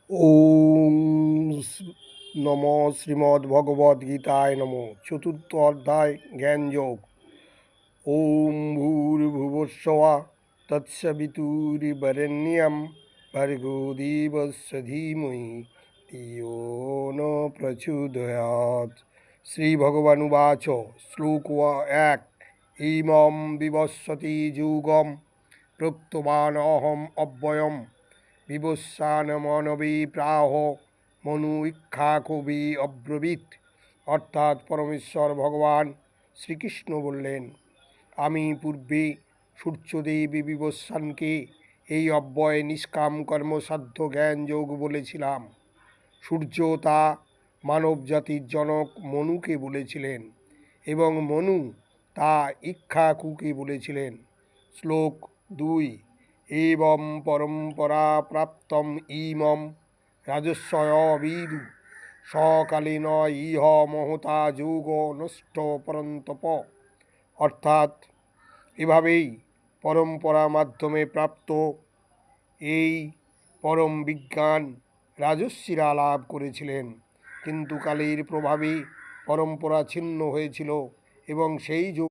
ওম নম শ্রীমদ্ভগবদ্গীতায় নম। চতুর্থ অধ্যায় জ্ঞানযোগ। ওম ভূর্ভুবস্সুঃ তৎসবিতুর্বরেণ্যং ভর্গো দেবস্য ধীমহি ধিয়ো ন প্রচোদয়াৎ। শ্রীভগবানুবাচ। শ্লোক 1। ইমং বিবস্বতি যোগং প্রোক্তবানহম অব্যয়ম বিবস্বানমনবে প্রাহ মনু ইক্ষাকবি অব্রবীত। অর্থাৎ পরমেশ্বর ভগবান শ্রীকৃষ্ণ বললেন, আমি পূর্বে সূর্যদেব বিবস্বানকে এই অব্যয় নিষ্কাম কর্মসাধ্য জ্ঞান যোগ বলেছিলাম। সূর্য তা মানবজাতির জনক মনুকে বলেছিলেন এবং মনু তা ইক্ষাকুকে বলেছিলেন। শ্লোক 2। এবং পরম্পরা প্রাপ্তম ইমম রাজস্বয়বিদু সকালীন ইহ মহতা যোগ নষ্ট পরন্তপ। অর্থাৎ এভাবেই পরম্পরা মাধ্যমে প্রাপ্ত এই পরম বিজ্ঞান রাজস্বীরা লাভ করেছিলেন, কিন্তু কালের প্রভাবে পরম্পরা ছিন্ন হয়েছিল এবং সেই যোগ